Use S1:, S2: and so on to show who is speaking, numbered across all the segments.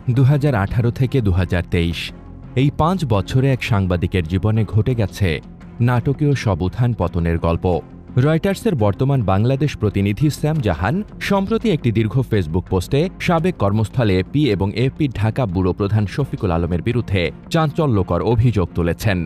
S1: 2018 থেকে 2023 এই 5 বছরে এক সাংবাদিকের জীবনে ঘটে গেছে নাটকীয় সব উত্থান পতনের গল্প। রয়টার্সের বর্তমান বাংলাদেশ প্রতিনিধি স্যাম জাহান সম্প্রতি একটি দীর্ঘ ফেসবুক পোস্টে সাবেক কর্মস্থলে এপি এবং এপির ঢাকা ব্যুরো প্রধান শফিকুল আলমের বিরুদ্ধে চাঞ্চল্যকর অভিযোগ তুলেছেন।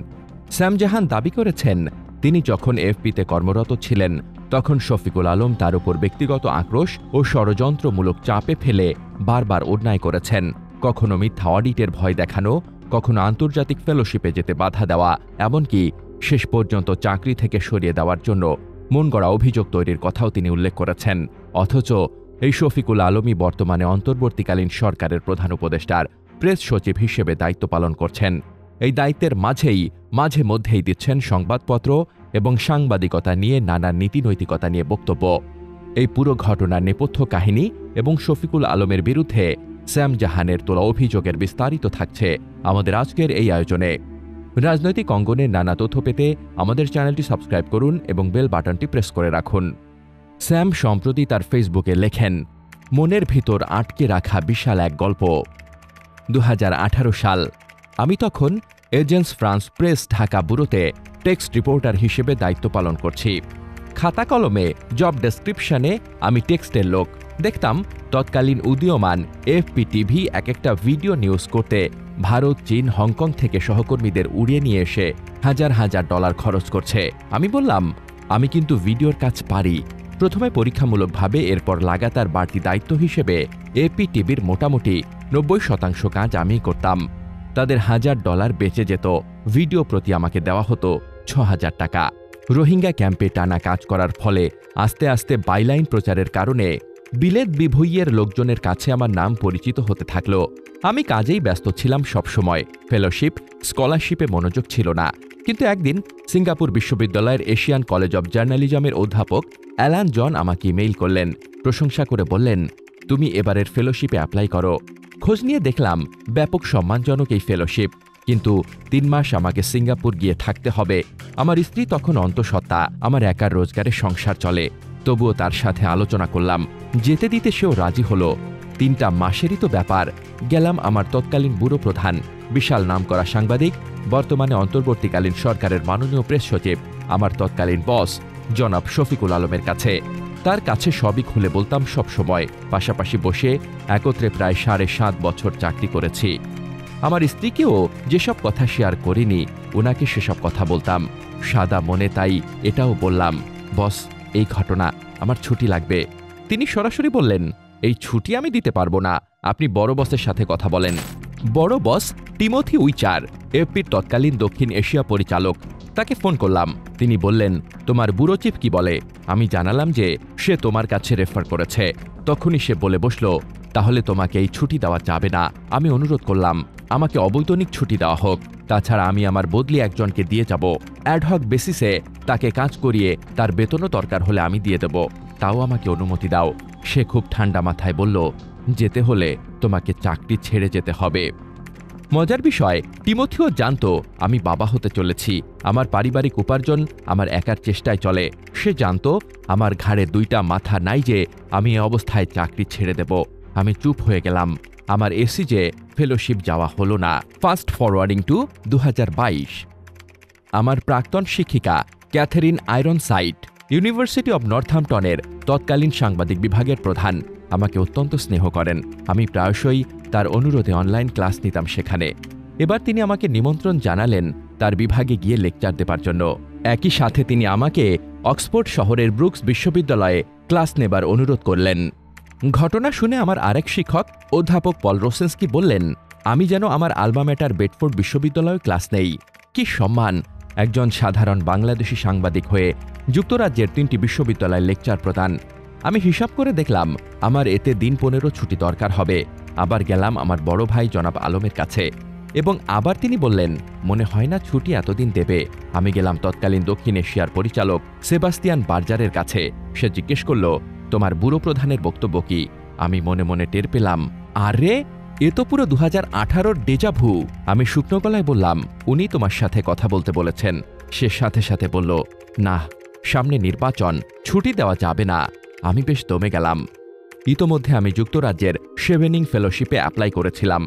S1: স্যাম জাহান দাবি করেছেন, তিনি যখন এফপিতে কর্মরত ছিলেন তখন শফিকুল আলম তার উপর ব্যক্তিগত আক্রোশ ও ষড়যন্ত্রমূলক চাপে ফেলে বারবার অন্যায় করেছেন। কখনো মিথ্যা অডিটের ভয় দেখানো, কখনো আন্তর্জাতিক ফেলোশিপে যেতে বাধা দেওয়া, এমনকি শেষ পর্যন্ত চাকরি থেকে সরিয়ে দেওয়ার জন্য মনগড়া অভিযোগ তৈরির কথাও তিনি উল্লেখ করেছেন। অথচ এই শফিকুল আলমই বর্তমানে অন্তর্বর্তীকালীন সরকারের প্রধান উপদেষ্টার প্রেস সচিব হিসেবে দায়িত্ব পালন করছেন। এই দায়িত্বের মাঝে মধ্যেই দিচ্ছেন সংবাদপত্র এবং সাংবাদিকতা নিয়ে নানা নীতিনৈতিকতা নিয়ে বক্তব্য। এই পুরো ঘটনার নেপথ্য কাহিনী এবং শফিকুল আলমের বিরুদ্ধে স্যাম জাহানের তোলা অভিযোগের বিস্তারিত থাকছে আমাদের আজকের এই আয়োজনে। রাজনৈতিক অঙ্গনের নানা তথ্য পেতে আমাদের চ্যানেলটি সাবস্ক্রাইব করুন এবং বেল বাটনটি প্রেস করে রাখুন। স্যাম সম্প্রতি তার ফেসবুকে লেখেন, মনের ভিতর আটকে রাখা বিশাল এক গল্প। 2018 সাল, আমি তখন এজেন্স ফ্রান্স প্রেস ঢাকা ব্যুরোতে টেক্সট রিপোর্টার হিসেবে দায়িত্ব পালন করছি। খাতা কলমে জব ডেসক্রিপশনে আমি টেক্সটের লোক। দেখতাম তৎকালীন উদীয়মান এফপি টিভি এক একটা ভিডিও নিউজ করতে ভারত, চীন, হংকং থেকে সহকর্মীদের উড়িয়ে নিয়ে এসে হাজার হাজার ডলার খরচ করছে। আমি বললাম, আমি কিন্তু ভিডিওর কাজ পারি। প্রথমে পরীক্ষামূলকভাবে, এরপর লাগাতার বাড়তি দায়িত্ব হিসেবে এপি টিভির মোটামুটি 90% কাজ আমিই করতাম। তাদের $1000 বেঁচে যেত। ভিডিও প্রতি আমাকে দেওয়া হতো 6000 টাকা। রোহিঙ্গা ক্যাম্পে টানা কাজ করার ফলে আস্তে আস্তে বাইলাইন প্রচারের কারণে বিলেত বিভুইয়ের লোকজনের কাছে আমার নাম পরিচিত হতে থাকল। আমি কাজেই ব্যস্ত ছিলাম সবসময়, ফেলোশিপ, স্কলারশিপে মনোযোগ ছিল না। কিন্তু একদিন সিঙ্গাপুর বিশ্ববিদ্যালয়ের এশিয়ান কলেজ অব জার্নালিজমের অধ্যাপক অ্যালান জন আমাকে ইমেইল করলেন, প্রশংসা করে বললেন, তুমি এবারের ফেলোশিপে অ্যাপ্লাই করো। খোঁজ নিয়ে দেখলাম ব্যাপক সম্মানজনক এই ফেলোশিপ, কিন্তু 3 মাস আমাকে সিঙ্গাপুর গিয়ে থাকতে হবে। আমার স্ত্রী তখন অন্তঃসত্ত্বা, আমার একার রোজগারে সংসার চলে। তবুও তার সাথে আলোচনা করলাম, যেতে দিতে সেও রাজি হলো। 3টা মাসেরই তো ব্যাপার। গেলাম আমার তৎকালীন ব্যুরো প্রধান, বিশাল নামকরা সাংবাদিক, বর্তমানে অন্তর্বর্তীকালীন সরকারের মাননীয় প্রেস সচিব, আমার তৎকালীন বস জনাব শফিকুল আলমের কাছে। তার কাছে সবই খুলে বলতাম সব সময়। পাশাপাশি বসে একত্রে প্রায় 7.5 বছর চাকরি করেছি। আমার স্ত্রীকেও যেসব কথা শেয়ার করিনি, ওনাকে সেসব কথা বলতাম সাদা মনে। তাই এটাও বললাম, বস, এই ঘটনা, আমার ছুটি লাগবে। তিনি সরাসরি বললেন, এই ছুটি আমি দিতে পারবো না, আপনি বড় বসের সাথে কথা বলেন। বড় বস টিমোথি উইচার, এফপির তৎকালীন দক্ষিণ এশিয়া পরিচালক। তাকে ফোন করলাম। তিনি বললেন, তোমার ব্যুরো চিফ কি বলে? আমি জানালাম যে সে তোমার কাছে রেফার করেছে। তখনই সে বলে বসল, তাহলে তোমাকে এই ছুটি দেওয়া যাবে না। আমি অনুরোধ করলাম, আমাকে অবৈতনিক ছুটি দেওয়া হোক। তাছাড়া আমি আমার বদলি একজনকে দিয়ে যাব। অ্যাডহক বেসিসে তাকে কাজ করিয়ে তার বেতনও দরকার হলে আমি দিয়ে দেব। তাও আমাকে অনুমতি দাও। সে খুব ঠান্ডা মাথায় বলল, যেতে হলে তোমাকে চাকরি ছেড়ে যেতে হবে। মজার বিষয়, টিমোথিও জানতো আমি বাবা হতে চলেছি। আমার পারিবারিক উপার্জন আমার একার চেষ্টায় চলে। সে জানতো আমার ঘাড়ে 2টা মাথা নাই যে আমি এ অবস্থায় চাকরি ছেড়ে দেব। আমি চুপ হয়ে গেলাম। আমার এসিজে ফেলোশিপ যাওয়া হলো না। Fast forwarding to 2022। আমার প্রাক্তন শিক্ষিকা ক্যাথেরিন আয়রনসাইট, ইউনিভার্সিটি অব নর্থহ্যাম্পটনের তৎকালীন সাংবাদিক বিভাগের প্রধান, আমাকে অত্যন্ত স্নেহ করেন। আমি প্রায়শই তার অনুরোধে অনলাইন ক্লাস নিতাম সেখানে। এবার তিনি আমাকে নিমন্ত্রণ জানালেন তার বিভাগে গিয়ে লেকচার দেবার জন্য। একই সাথে তিনি আমাকে অক্সফোর্ড শহরের ব্রুকস বিশ্ববিদ্যালয়ে ক্লাস নেবার অনুরোধ করলেন। ঘটনা শুনে আমার আরেক শিক্ষক অধ্যাপক পল রোসেন্সকি বললেন, আমি যেন আমার আলমা ম্যাটার বেডফোর্ড বিশ্ববিদ্যালয়ে ক্লাস নেই। কি সম্মান! একজন সাধারণ বাংলাদেশি সাংবাদিক হয়ে যুক্তরাজ্যের 3টি বিশ্ববিদ্যালয়ে লেকচার প্রদান। আমি হিসাব করে দেখলাম আমার এতে দিন 15 ছুটি দরকার হবে। আবার গেলাম আমার বড় ভাই জনাব আলমের কাছে এবং আবার তিনি বললেন, মনে হয় না ছুটি এতদিন দেবে। আমি গেলাম তৎকালীন দক্ষিণ এশিয়ার পরিচালক সেবাস্তিয়ান বার্জারের কাছে। সে জিজ্ঞেস করল, তোমার ব্যুরো প্রধানের বক্তব্য কি? আমি মনে মনে টের পেলাম, আরে এ তো পুরো 2018-র ডেজাভু। আমি শুকনো গলায় বললাম, উনি তোমার সাথে কথা বলতে বলেছেন। সে সাথে সাথে বলল, না, সামনে নির্বাচন, ছুটি দেওয়া যাবে না। আমি বেশ দমে গেলাম। ইতোমধ্যে আমি যুক্তরাজ্যের শেভেনিং ফেলোশিপে অ্যাপ্লাই করেছিলাম।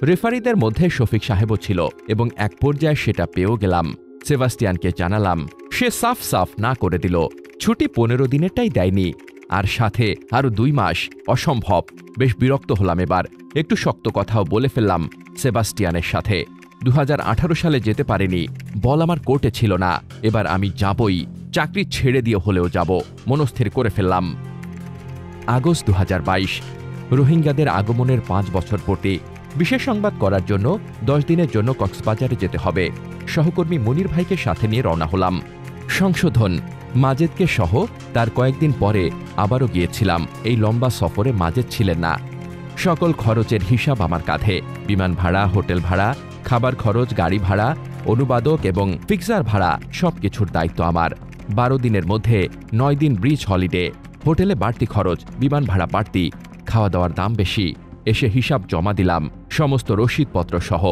S1: রেফারিদের মধ্যে শফিক সাহেবও ছিল এবং এক পর্যায়ে সেটা পেয়েও গেলাম। সেবাস্টিয়ানকে জানালাম, সে সাফ সাফ না করে দিল। ছুটি 15 দিনেরটাই দেয়নি, আর সাথে আরও 2 মাস। অসম্ভব। বেশ বিরক্ত হলাম। এবার একটু শক্ত কথাও বলে ফেললাম সেবাস্টিয়ানের সাথে। 2018 সালে যেতে পারিনি, বল আমার কোর্টে ছিল না। এবার আমি যাবই, চাকরি ছেড়ে দিয়ে হলেও যাব, মনস্থির করে ফেললাম। আগস্ট 2022, রোহিঙ্গাদের আগমনের 5 বছর পূর্তি। বিশেষ সংবাদ করার জন্য 10 দিনের জন্য কক্সবাজারে যেতে হবে। সহকর্মী মনির ভাইকে সাথে নিয়ে রওনা হলাম। সংশোধন, মাজেদকে সহ তার কয়েকদিন পরে আবারও গিয়েছিলাম। এই লম্বা সফরে মাজেদ ছিলেন না। সকল খরচের হিসাব আমার কাঁধে। বিমান ভাড়া, হোটেল ভাড়া, খাবার খরচ, গাড়ি ভাড়া, অনুবাদক এবং ফিক্সার ভাড়া সবকিছুর দায়িত্ব আমার। 12 দিনের মধ্যে 9 দিন ব্রিজ হলিডে। হোটেলে বাড়তি খরচ, বিমান ভাড়া বাড়তি, খাওয়া দাওয়ার দাম বেশি। এসে হিসাব জমা দিলাম, সমস্ত রসিদপত্র সহ।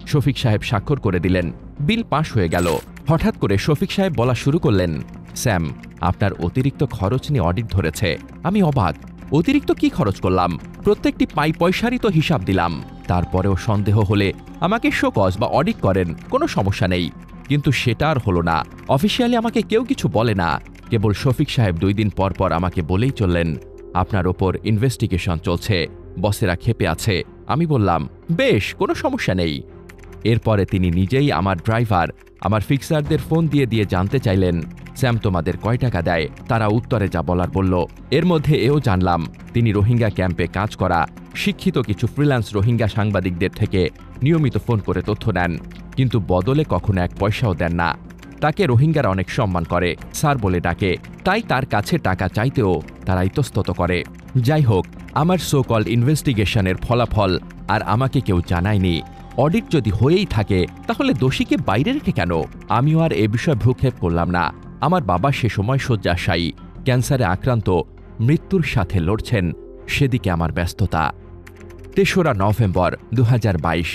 S1: শফিক সাহেব স্বাক্ষর করে দিলেন। বিল পাশ হয়ে গেল। হঠাৎ করে শফিক সাহেব বলা শুরু করলেন, স্যাম, আপনার অতিরিক্ত খরচ নিয়ে অডিট ধরেছে। আমি অবাক। অতিরিক্ত কি খরচ করলাম? প্রত্যেকটি পয়সারই তো হিসাব দিলাম। তারপরেও সন্দেহ হলে আমাকে শোকজ বা অডিট করেন, কোনো সমস্যা নেই। কিন্তু সেটা আর হলো না। অফিসিয়ালি আমাকে কেউ কিছু বলে না। কেবল শফিক সাহেব 2 দিন পর পর আমাকে বলেই চললেন, আপনার ওপর ইনভেস্টিগেশন চলছে, বসেরা ক্ষেপে আছে। আমি বললাম, বেশ, কোনো সমস্যা নেই। এরপরে তিনি নিজেই আমার ড্রাইভার, আমার ফিক্সারদের ফোন দিয়ে দিয়ে জানতে চাইলেন, স্যাম তোমাদের কয় টাকা দেয়? তারা উত্তরে যা বলার বলল। এর মধ্যে এও জানলাম তিনি রোহিঙ্গা ক্যাম্পে কাজ করা শিক্ষিত কিছু ফ্রিল্যান্স রোহিঙ্গা সাংবাদিকদের থেকে নিয়মিত ফোন করে তথ্য নেন, কিন্তু বদলে কখনো 1 পয়সাও দেন না। তাকে রোহিঙ্গারা অনেক সম্মান করে, স্যার বলে ডাকে। তাই তার কাছে টাকা চাইতেও তারা ইতস্তত করে। যাই হোক, আমার সো-কল্ড ইনভেস্টিগেশনের ফলাফল আর আমাকে কেউ জানায়নি। অডিট যদি হয়েই থাকে তাহলে দোষীকে বাইরে রেখে কেন? আমিও আর এ বিষয়ে ভ্রুক্ষেপ করলাম না। আমার বাবা সে সময় শয্যাশায়ী, ক্যান্সারে আক্রান্ত, মৃত্যুর সাথে লড়ছেন। সেদিকে আমার ব্যস্ততা। 3রা নভেম্বর 2022,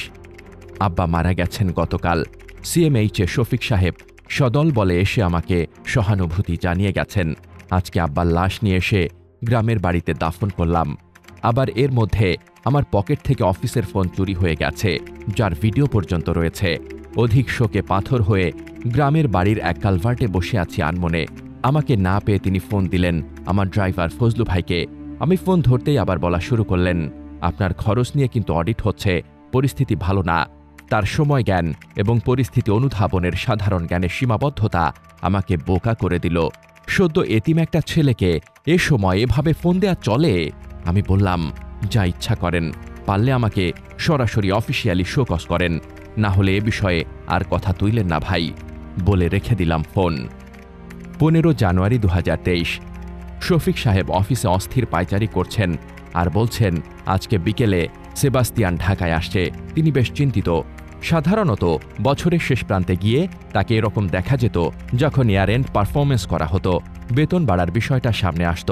S1: আব্বা মারা গেছেন গতকাল। সিএমএইচে শফিক সাহেব সদল বলে এসে আমাকে সহানুভূতি জানিয়ে গেছেন। আজকে আব্বার লাশ নিয়ে এসে গ্রামের বাড়িতে দাফন করলাম। আবার এর মধ্যে আমার পকেট থেকে অফিসের ফোন চুরি হয়ে গেছে, যার ভিডিও পর্যন্ত রয়েছে। অধিক শোকে পাথর হয়ে গ্রামের বাড়ির এক কালভার্টে বসে আছি আনমনে। আমাকে না পেয়ে তিনি ফোন দিলেন আমার ড্রাইভার ফজলু ভাইকে। আমি ফোন ধরতেই আবার বলা শুরু করলেন, আপনার খরচ নিয়ে কিন্তু অডিট হচ্ছে, পরিস্থিতি ভালো না। তার সময় জ্ঞান এবং পরিস্থিতি অনুধাবনের সাধারণ জ্ঞানের সীমাবদ্ধতা আমাকে বোকা করে দিল। সদ্য এতিম একটা ছেলেকে এ সময় এভাবে ফোন দেয়া চলে? আমি বললাম, যা ইচ্ছা করেন, পারলে আমাকে সরাসরি অফিসিয়ালি শোকজ করেন, না হলে এ বিষয়ে আর কথা তুইলেন না ভাই, বলে রেখে দিলাম ফোন। 15 জানুয়ারি 2023, শফিক সাহেব অফিসে অস্থির পায়চারি করছেন আর বলছেন আজকে বিকেলে সেবাস্তিয়ান ঢাকায় আসছে। তিনি বেশ চিন্তিত। সাধারণত বছরের শেষ প্রান্তে গিয়ে তাকে এরকম দেখা যেত যখন ইয়ার এন্ড পারফরমেন্স করা হতো, বেতন বাড়ার বিষয়টা সামনে আসত।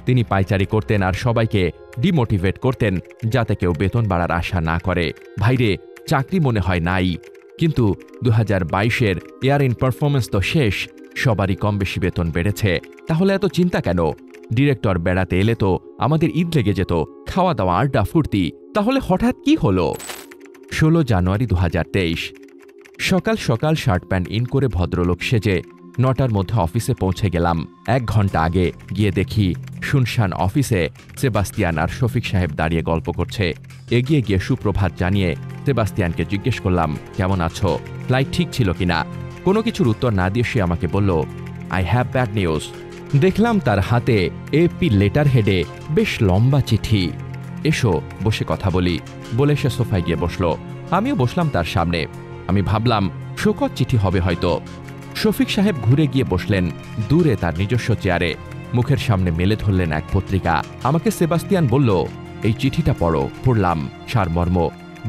S1: তিনি পায়চারি করতেন আর সবাইকে ডিমোটিভেট করতেন যাতে কেউ বেতন বাড়ার আশা না করে। ভাইরে, চাকরি মনে হয় নাই, কিন্তু 2022-এর ইয়ার এন্ড পারফরমেন্স তো শেষ, সবারই কম বেশি বেতন বেড়েছে। তাহলে এত চিন্তা কেন? ডিরেক্টর বেড়াতে এলে তো আমাদের ঈদ লেগে যেত, খাওয়া দাওয়া, আড্ডা, ফুর্তি। তাহলে হঠাৎ কি হলো? 16 জানুয়ারি 2023, সকাল সকাল শার্ট প্যান্ট ইন করে ভদ্রলোক সেজে 9টার মধ্যে অফিসে পৌঁছে গেলাম। 1 ঘন্টা আগে গিয়ে দেখি শুনশান অফিসে সেবাস্তিয়ান আর শফিক সাহেব দাঁড়িয়ে গল্প করছে। এগিয়ে গিয়ে সুপ্রভাত জানিয়ে সেবাস্তিয়ানকে জিজ্ঞেস করলাম, কেমন আছো, ফ্লাইট ঠিক ছিল কিনা? কোনো কিছুর উত্তর না দিয়ে সে আমাকে বলল, আই হ্যাভ ব্যাড নিউজ। দেখলাম তার হাতে এপি লেটার হেডে বেশ লম্বা চিঠি। এসো বসে কথা বলি, বলে সে সোফায় গিয়ে বসল। আমিও বসলাম তার সামনে। আমি ভাবলাম শোকজ চিঠি হবে হয়তো। শফিক সাহেব ঘুরে গিয়ে বসলেন দূরে তার নিজস্ব চেয়ারে। মুখের সামনে মেলে ধরলেন এক পত্রিকা। আমাকে সেবাস্তিয়ান বলল, এই চিঠিটা পড়ো। পড়লাম। সারমর্ম,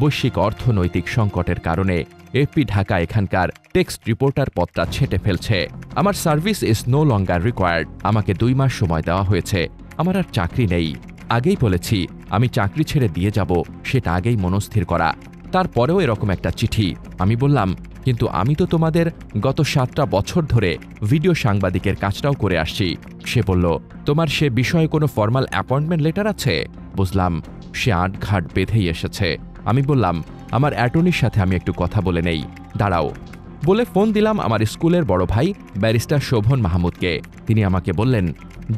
S1: বৈশ্বিক অর্থনৈতিক সংকটের কারণে এপি ঢাকা এখানকার টেক্সট রিপোর্টার পদটা ছেঁটে ফেলছে। আমার service is no longer required. আমাকে 2 মাস সময় দেওয়া হয়েছে। আমার আর চাকরি নেই। আগেই বলেছি আমি চাকরি ছেড়ে দিয়ে যাব, সেটা আগেই মনস্থির করা। তারপরেও এরকম একটা চিঠি। আমি বললাম, কিন্তু আমি তো তোমাদের গত 7টা বছর ধরে ভিডিও সাংবাদিকের কাজটাও করে আসছি। সে বলল, তোমার সে বিষয়ে কোনো ফর্মাল অ্যাপয়েন্টমেন্ট লেটার আছে? বুঝলাম সে আটঘাট বেঁধেই এসেছে। আমি বললাম, আমার অ্যাটর্নির সাথে আমি একটু কথা বলে নেই, দাঁড়াও। বলে ফোন দিলাম আমার স্কুলের বড় ভাই ব্যারিস্টার শোভন মাহমুদকে। তিনি আমাকে বললেন,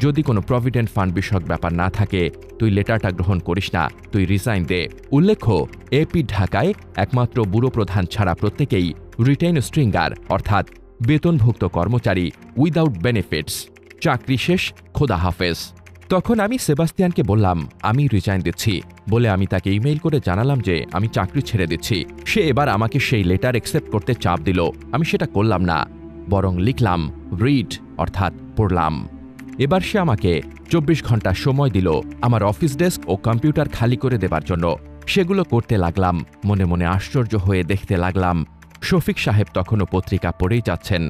S1: যদি কোনো প্রভিডেন্ট ফান্ড বিষয়ক ব্যাপার না থাকে তুই লেটারটা গ্রহণ করিস না, তুই রিজাইন দে। উল্লেখ্য, এপি ঢাকায় একমাত্র ব্যুরো প্রধান ছাড়া প্রত্যেকেই রিটেইন স্ট্রিঙ্গার, অর্থাৎ বেতনভুক্ত কর্মচারী উইদাউট বেনিফিটস। চাকরি শেষ, খোদা হাফেজ। তখন আমি সেবাস্তিয়ানকে বললাম, আমি রিজাইন দিচ্ছি। বলে আমি তাকে ইমেইল করে জানালাম যে আমি চাকরি ছেড়ে দিচ্ছি। সে এবার আমাকে সেই লেটার অ্যাকসেপ্ট করতে চাপ দিল। আমি সেটা করলাম না, বরং লিখলাম রিড, অর্থাৎ পড়লাম। এবার সে আমাকে 24 ঘন্টা সময় দিল আমার অফিস ডেস্ক ও কম্পিউটার খালি করে দেবার জন্য। সেগুলো করতে লাগলাম। মনে মনে আশ্চর্য হয়ে দেখতে লাগলাম শফিক সাহেব তখনও পত্রিকা পড়েই যাচ্ছেন।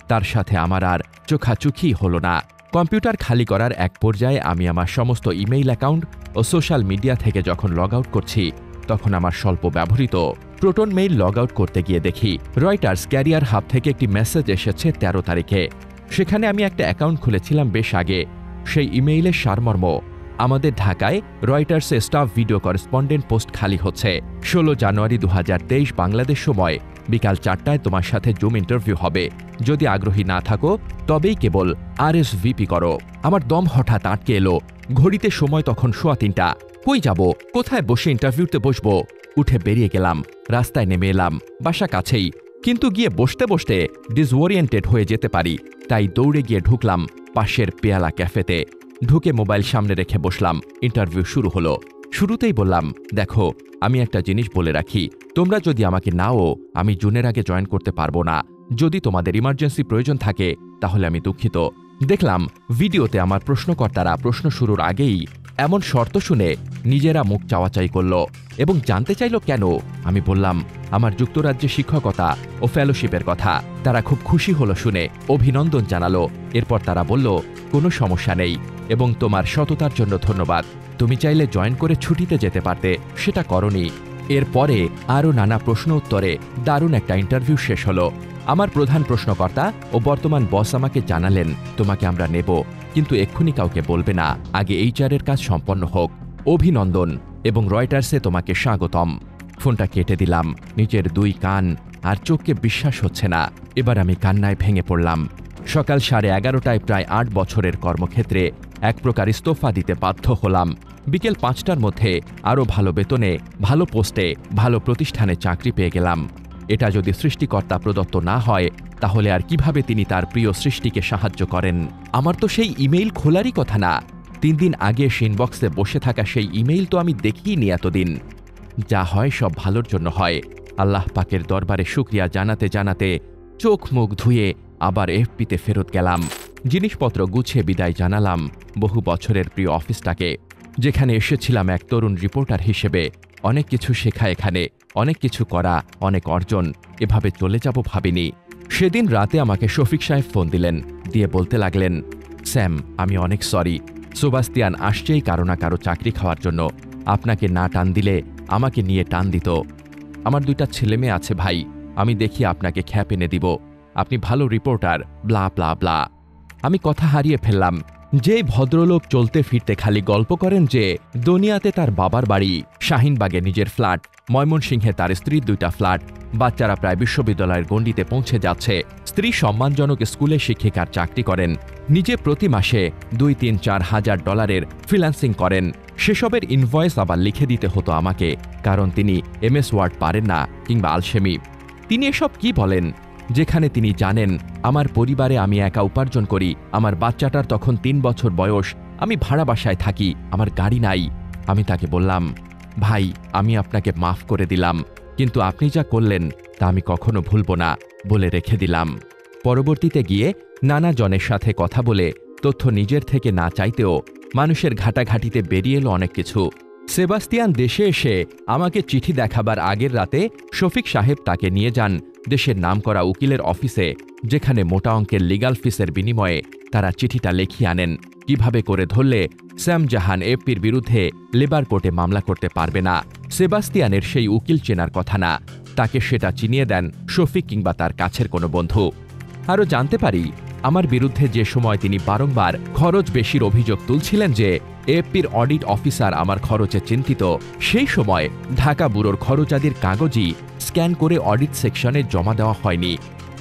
S1: তার সাথে আমার আর চোখাচোখি হলো না। কম্পিউটার খালি করার এক পর্যায়ে আমি আমার সমস্ত ইমেইল অ্যাকাউন্ট ও সোশ্যাল মিডিয়া থেকে যখন লগ আউট করছি, তখন আমার স্বল্প ব্যবহৃত প্রোটন মেইল লগ আউট করতে গিয়ে দেখি রয়টার্স ক্যারিয়ার হাব থেকে একটি মেসেজ এসেছে 13 তারিখে। সেখানে আমি একটা অ্যাকাউন্ট খুলেছিলাম বেশ আগে। সেই ইমেইলের সারমর্ম, আমাদের ঢাকায় রয়টার্সে স্টাফ ভিডিও করেসপন্ডেন্ট পোস্ট খালি হচ্ছে। 16 জানুয়ারি 2023 বাংলাদেশ সময় বিকাল 4টায় তোমার সাথে জুম ইন্টারভিউ হবে। যদি আগ্রহী না থাকো তবেই কেবল RSVP করো। আমার দম হঠাৎ আটকে এলো। ঘড়িতে সময় তখন 3:15। কই যাব, কোথায় বসে ইন্টারভিউতে বসবো? উঠে বেরিয়ে গেলাম। রাস্তায় নেমে এলাম, বাসা কাছেই, কিন্তু গিয়ে বসতে বসতে ডিসওরিয়েন্টেড হয়ে যেতে পারি। তাই দৌড়ে গিয়ে ঢুকলাম পাশের পেয়ালা ক্যাফেতে। ঢুকে মোবাইল সামনে রেখে বসলাম। ইন্টারভিউ শুরু হলো। শুরুতেই বললাম, দেখো, আমি একটা জিনিস বলে রাখি, তোমরা যদি আমাকে নাও, আমি জুনের আগে জয়েন করতে পারবো না। যদি তোমাদের ইমার্জেন্সি প্রয়োজন থাকে তাহলে আমি দুঃখিত। দেখলাম ভিডিওতে আমার প্রশ্নকর্তারা প্রশ্ন শুরুর আগেই এমন শর্ত শুনে নিজেরা মুখ চাওয়াচাই করল এবং জানতে চাইল কেন। আমি বললাম আমার যুক্তরাজ্যে শিক্ষকতা ও ফেলোশিপের কথা। তারা খুব খুশি হলো শুনে, অভিনন্দন জানালো। এরপর তারা বলল, কোনো সমস্যা নেই এবং তোমার সততার জন্য ধন্যবাদ। তুমি চাইলে জয়েন করে ছুটিতে যেতে পারতে, সেটা করনি। এরপরে আরও নানা প্রশ্ন উত্তরে দারুণ একটা ইন্টারভিউ শেষ হলো। আমার প্রধান প্রশ্নকর্তা ও বর্তমান বস আমাকে জানালেন, তোমাকে আমরা নেব, কিন্তু এক্ষুনি কাউকে বলবে না, আগে HR এর কাজ সম্পন্ন হোক। অভিনন্দন এবং রয়টার্সে তোমাকে স্বাগতম। ফোনটা কেটে দিলাম। নিজের 2 কান আর চোখকে বিশ্বাস হচ্ছে না। এবার আমি কান্নায় ভেঙে পড়লাম। সকাল 11:30টায় প্রায় 8 বছরের কর্মক্ষেত্রে এক প্রকার ইস্তফা দিতে বাধ্য হলাম। বিকেল 5টার মধ্যে আরও ভালো বেতনে, ভালো পোস্টে, ভালো প্রতিষ্ঠানে চাকরি পেয়ে গেলাম। এটা যদি সৃষ্টিকর্তা প্রদত্ত না হয়, তাহলে আর কিভাবে তিনি তার প্রিয় সৃষ্টিকে সাহায্য করেন? আমার তো সেই ইমেইল খোলারই কথা না। 3 দিন আগে ইনবক্সে বসে থাকা সেই ইমেইল তো আমি দেখিনি এতদিন। যা হয় সব ভালোর জন্য হয়। আল্লাহ পাকের দরবারে শুকরিয়া জানাতে জানাতে চোখ মুখ ধুয়ে আবার এফপিতে ফেরত গেলাম। জিনিসপত্র গুছিয়ে বিদায় জানালাম বহু বছরের প্রিয় অফিসটাকে, যেখানে এসেছিলাম এক তরুণ রিপোর্টার হিসেবে। অনেক কিছু শেখা এখানে, অনেক কিছু করা, অনেক অর্জন। এভাবে চলে যাব ভাবিনি। সেদিন রাতে আমাকে শফিক সাহেব ফোন দিলেন, দিয়ে বলতে লাগলেন, স্যাম, আমি অনেক সরি। সেবাস্তিয়ান আসছেই কারো না কারো চাকরি খাওয়ার জন্য। আপনাকে না টান দিলে আমাকে নিয়ে টান দিত। আমার 2টা ছেলেমেয়ে আছে ভাই, আমি দেখি আপনাকে খ্যাপ এনে দিব। আপনি ভালো রিপোর্টার, ব্লা ব্লা ব্লা। আমি কথা হারিয়ে ফেললাম। যে ভদ্রলোক চলতে ফিরতে খালি গল্প করেন যে দুনিয়াতে তার বাবার বাড়ি, শাহিনবাগে নিজের ফ্ল্যাট, ময়মনসিংহে তার স্ত্রীর 2টা ফ্ল্যাট, বাচ্চারা প্রায় বিশ্ববিদ্যালয়ের গণ্ডিতে পৌঁছে যাচ্ছে, স্ত্রী সম্মানজনক স্কুলে শিক্ষিকার চাকরি করেন, নিজে প্রতি মাসে 2-3-4 হাজার ডলারের ফ্রিল্যান্সিং করেন। সেসবের ইনভয়েস আবার লিখে দিতে হতো আমাকে, কারণ তিনি MS ওয়ার্ড পারেন না কিংবা আলসেমি। তিনি এসব কি বলেন, যেখানে তিনি জানেন আমার পরিবারে আমি একা উপার্জন করি। আমার বাচ্চাটার তখন 3 বছর বয়স। আমি ভাড়া বাসায় থাকি, আমার গাড়ি নাই। আমি তাকে বললাম, ভাই, আমি আপনাকে মাফ করে দিলাম, কিন্তু আপনি যা করলেন তা আমি কখনো ভুলব না, বলে রেখে দিলাম। পরবর্তীতে গিয়ে নানা জনের সাথে কথা বলে তথ্য নিজের থেকে না চাইতেও মানুষের ঘাটাঘাটিতে বেরিয়ে এলো অনেক কিছু। সেবাস্তিয়ান দেশে এসে আমাকে চিঠি দেখাবার আগের রাতে শফিক সাহেব তাকে নিয়ে যান দেশের নামকরা উকিলের অফিসে, যেখানে মোটা অঙ্কের লিগাল ফিসের বিনিময়ে তারা চিঠিটা লিখিয়ে আনেন। কিভাবে করে ধরলে স্যাম জাহান এপির বিরুদ্ধে লেবার কোর্টে মামলা করতে পারবে না। সেবাস্তিয়ানের সেই উকিল চেনার কথা না। তাকে সেটা চিনিয়ে দেন শফিক কিংবা তার কাছের কোনো বন্ধু। আরও জানতে পারি আমার বিরুদ্ধে যে সময় তিনি বারংবার খরচ বেশির অভিযোগ তুলছিলেন যে এএফপির অডিট অফিসার আমার খরচে চিন্তিত, সেই সময় ঢাকা ব্যুরোর খরচাদির কাগজই স্ক্যান করে অডিট সেকশনে জমা দেওয়া হয়নি।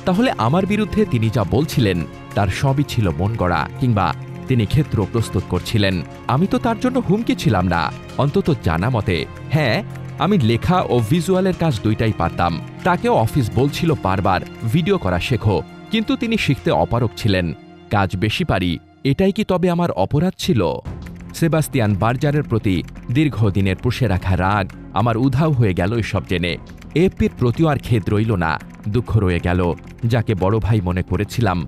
S1: তাহলে আমার বিরুদ্ধে তিনি যা বলছিলেন তার সবই ছিল মন গড়া, কিংবা তিনি ক্ষেত্র প্রস্তুত করছিলেন। আমি তো তার জন্য হুমকি ছিলাম না, অন্তত জানা মতে। হ্যাঁ, আমি লেখা ও ভিজুয়ালের কাজ দুইটাই পারতাম। তাকেও অফিস বলছিল বারবার ভিডিও করা শেখো, কিন্তু তিনি শিখতে অপারগ ছিলেন। কাজ বেশি পারি, এটাই কি তবে আমার অপরাধ ছিল? সেবাস্তিয়ান বার্জারের প্রতি দীর্ঘদিনের পুষে রাখা রাগ আমার উধাও হয়ে গেল এসব জেনে। এএফপির প্রতিও আর খেদ রইল না, দুঃখ রয়ে গেল। যাকে বড় ভাই মনে করেছিলাম,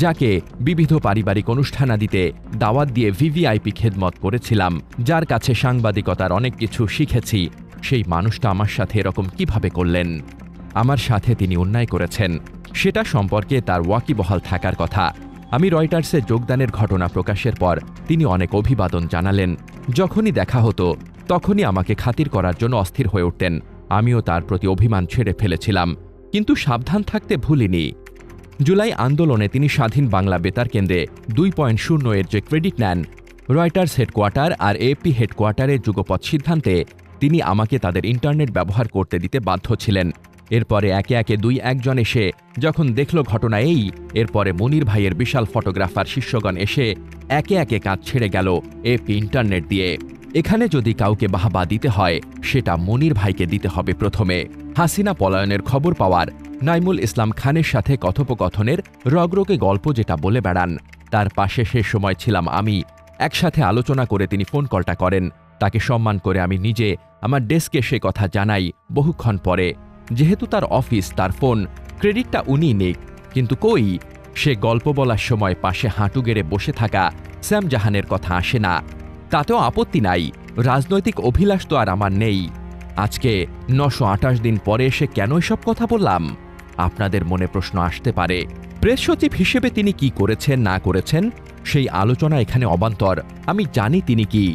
S1: যাকে বিবিধ পারিবারিক অনুষ্ঠানাদিতে দাওয়াত দিয়ে ভিভিআইপি খেদমত করেছিলাম, যার কাছে সাংবাদিকতার অনেক কিছু শিখেছি, সেই মানুষটা আমার সাথে এরকম কিভাবে করলেন? আমার সাথে তিনি অন্যায় করেছেন, সেটা সম্পর্কে তার ওয়াকিবহাল থাকার কথা। আমি রয়টার্সে যোগদানের ঘটনা প্রকাশের পর তিনি অনেক অভিবাদন জানালেন। যখনই দেখা হতো তখনই আমাকে খাতির করার জন্য অস্থির হয়ে উঠতেন। আমিও তার প্রতি অভিমান ছেড়ে ফেলেছিলাম, কিন্তু সাবধান থাকতে ভুলিনি। জুলাই আন্দোলনে তিনি স্বাধীন বাংলা বেতার কেন্দ্রে 2.0 এর যে ক্রেডিট নেন, রয়টার্স হেডকোয়ার্টার আর এএফপি হেডকোয়ার্টারের যুগপৎ সিদ্ধান্তে তিনি আমাকে তাদের ইন্টারনেট ব্যবহার করতে দিতে বাধ্য ছিলেন। এরপরে একে একে 2-1 জন এসে যখন দেখল ঘটনা এই, এরপরে মনির ভাইয়ের বিশাল ফটোগ্রাফার শিষ্যগণ এসে একে একে কাজ ছেড়ে গেল এএফপি ইন্টারনেট দিয়ে। এখানে যদি কাউকে বাহবা দিতে হয়, সেটা মনির ভাইকে দিতে হবে প্রথমে। হাসিনা পলায়নের খবর পাওয়ার নাইমুল ইসলাম খানের সাথে কথোপকথনের রগরগে গল্প যেটা বলে বেড়ান, তার পাশে সে সময় ছিলাম আমি। একসাথে আলোচনা করে তিনি ফোন কলটা করেন। তাকে সম্মান করে আমি নিজে আমার ডেস্কে সে কথা জানাই বহুক্ষণ পরে। যেহেতু তার অফিস, তার ফোন, ক্রেডিটটা উনি নিক। কিন্তু কই, সে গল্প বলার সময় পাশে হাঁটু গেড়ে বসে থাকা স্যাম জাহানের কথা আসে না। তাতেও আপত্তি নাই, রাজনৈতিক অভিলাষ তো আর আমার নেই। আজকে 928 দিন পরে এসে কেন এসব কথা বললাম? আপনাদের মনে প্রশ্ন আসতে পারে। প্রেস সচিব হিসেবে তিনি কি করেছেন না করেছেন, সেই আলোচনা এখানে অবান্তর। আমি জানি তিনি কি,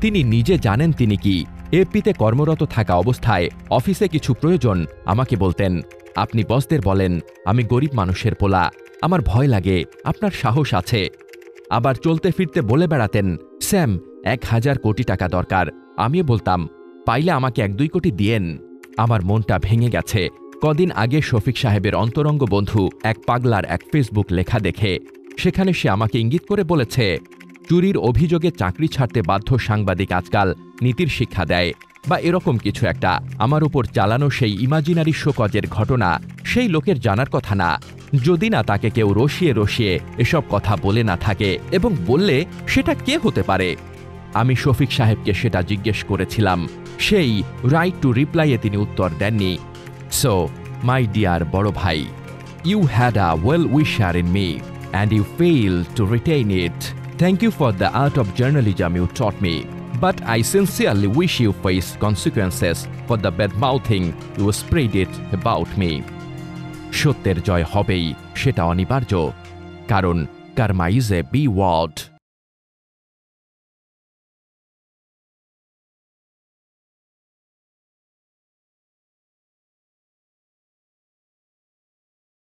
S1: তিনি নিজে জানেন তিনি কি। এএফপিতে কর্মরত থাকা অবস্থায় অফিসে কিছু প্রয়োজন আমাকে বলতেন, আপনি বসদের বলেন আমি গরিব মানুষের পোলা, আমার ভয় লাগে, আপনার সাহস আছে। আবার চলতে ফিরতে বলে বেড়াতেন, স্যাম 1000 কোটি টাকা দরকার। আমিও বলতাম, পাইলে আমাকে 1-2 কোটি দিয়েন। আমার মনটা ভেঙে গেছে কদিন আগে শফিক সাহেবের অন্তরঙ্গ বন্ধু এক পাগলার এক ফেসবুক লেখা দেখে। সেখানে সে আমাকে ইঙ্গিত করে বলেছে, চুরির অভিযোগে চাকরি ছাড়তে বাধ্য সাংবাদিক আজকাল নীতির শিক্ষা দেয়, বা এরকম কিছু একটা। আমার উপর চালানো সেই ইমাজিনারি শোকজের ঘটনা সেই লোকের জানার কথা না, যদি না তাকে কেউ রসিয়ে রসিয়ে এসব কথা বলে না থাকে, এবং বললে সেটা কে হতে পারে। আমি শফিক সাহেবকে সেটা জিজ্ঞেস করেছিলাম, সেই রাইট টু রিপ্লাইয়ে তিনি উত্তর দেননি। সো মাই ডিয়ার বড় ভাই, you had a well wisher in me and you fail to retain it. Thank you for the art of journalism you taught me, but I sincerely wish you face consequences for the bad-mouthing you spread it about me. সত্যের জয় হবেই, সেটা অনিবার্য, কারণ Karma is A B word.